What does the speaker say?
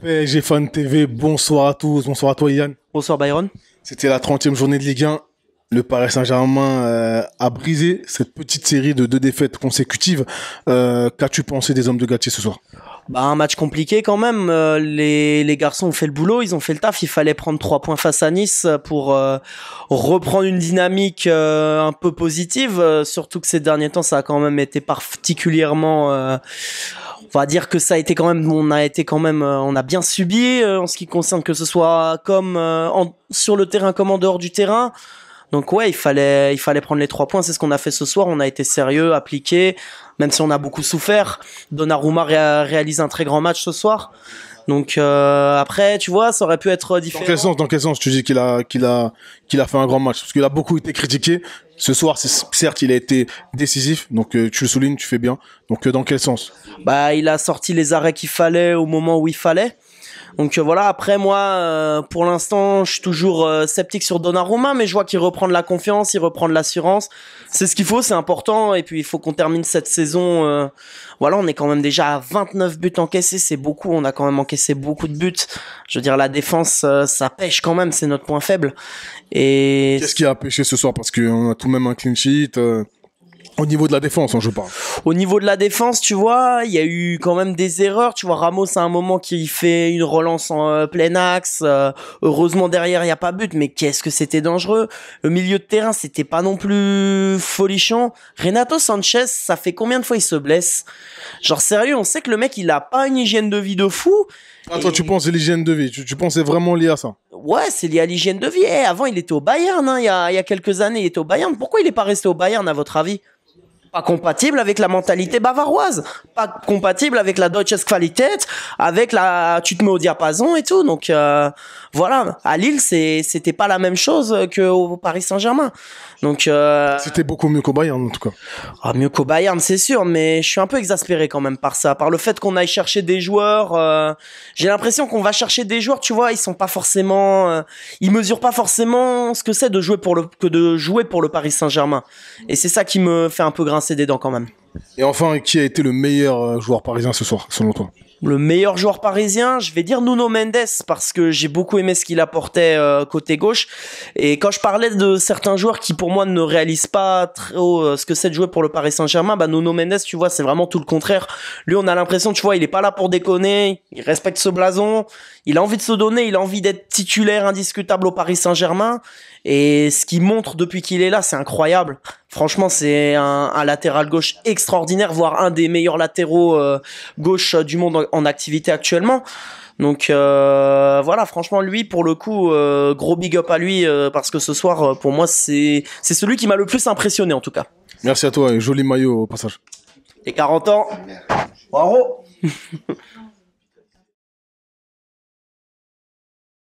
PSG Fan TV, bonsoir à tous, bonsoir à toi Yann. Bonsoir Byron. C'était la 30e journée de Ligue 1. Le Paris Saint-Germain a brisé cette petite série de 2 défaites consécutives. Qu'as-tu pensé des hommes de Galtier ce soir? Un match compliqué quand même. Les garçons ont fait le boulot, ils ont fait le taf. Il fallait prendre 3 points face à Nice pour reprendre une dynamique un peu positive. Surtout que ces derniers temps, ça a quand même été particulièrement... on va dire que ça a été quand même, on a bien subi en ce qui concerne que ce soit comme sur le terrain comme en dehors du terrain. Donc ouais, il fallait prendre les 3 points. C'est ce qu'on a fait ce soir. On a été sérieux, appliqué, même si on a beaucoup souffert. Donnarumma réalise un très grand match ce soir. Donc après, tu vois, ça aurait pu être différent. Dans quel sens tu dis qu'il a fait un grand match? Parce qu'il a beaucoup été critiqué. Ce soir, certes, il a été décisif. Donc tu le soulignes, tu fais bien. Donc dans quel sens? Il a sorti les arrêts qu'il fallait au moment où il fallait. Donc voilà, après moi, pour l'instant, je suis toujours sceptique sur Donnarumma, mais je vois qu'il reprend de la confiance, il reprend de l'assurance. C'est ce qu'il faut, c'est important. Et puis il faut qu'on termine cette saison. Voilà, on est quand même déjà à 29 buts encaissés, c'est beaucoup. On a quand même encaissé beaucoup de buts. Je veux dire, la défense, ça pêche quand même, c'est notre point faible. Et qu'est-ce qui a pêché ce soir? Parce qu'on a tout de même un clean sheet. Au niveau de la défense, je parle. Au niveau de la défense, tu vois, il y a eu quand même des erreurs. Tu vois, Ramos, à un moment, qui fait une relance en plein axe. Heureusement, derrière, il n'y a pas but, mais qu'est-ce que c'était dangereux. Le milieu de terrain, c'était pas non plus folichon. Renato Sanchez, ça fait combien de fois il se blesse? Genre, sérieux, on sait que le mec, il a pas une hygiène de vie de fou. Toi, tu penses à l'hygiène de vie? Tu penses c'est vraiment lié à ça? Ouais, c'est lié à l'hygiène de vie. Avant, il était au Bayern, hein, il y a quelques années, il était au Bayern. Pourquoi il est pas resté au Bayern, à votre avis? Pas compatible avec la mentalité bavaroise, pas compatible avec la Deutsche Qualität, avec tu te mets au diapason et tout. Donc voilà, à Lille c'était pas la même chose qu'au Paris Saint-Germain. Donc c'était beaucoup mieux qu'au Bayern en tout cas. Mieux qu'au Bayern, c'est sûr, mais je suis un peu exaspéré quand même par ça, par le fait qu'on aille chercher des joueurs. J'ai l'impression qu'on va chercher des joueurs, tu vois, ils sont pas forcément, ils mesurent pas forcément ce que c'est de jouer pour le Paris Saint-Germain. Et c'est ça qui me fait un peu grincer des dents quand même. Et enfin, qui a été le meilleur joueur parisien ce soir, selon toi? Le meilleur joueur parisien, je vais dire Nuno Mendes, parce que j'ai beaucoup aimé ce qu'il apportait côté gauche. Et quand je parlais de certains joueurs qui pour moi ne réalisent pas trop ce que c'est de jouer pour le Paris Saint-Germain, Nuno Mendes, tu vois, c'est vraiment tout le contraire. Lui, on a l'impression, tu vois, il est pas là pour déconner, il respecte ce blason, il a envie de se donner, il a envie d'être titulaire indiscutable au Paris Saint-Germain. Et ce qu'il montre depuis qu'il est là, c'est incroyable. Franchement, c'est un latéral gauche extraordinaire, voire un des meilleurs latéraux gauche du monde en activité actuellement. Donc voilà, franchement, lui, pour le coup, gros big up à lui, parce que ce soir, pour moi, c'est celui qui m'a le plus impressionné, en tout cas. Merci à toi et joli maillot au passage. Et 40 ans. Bravo.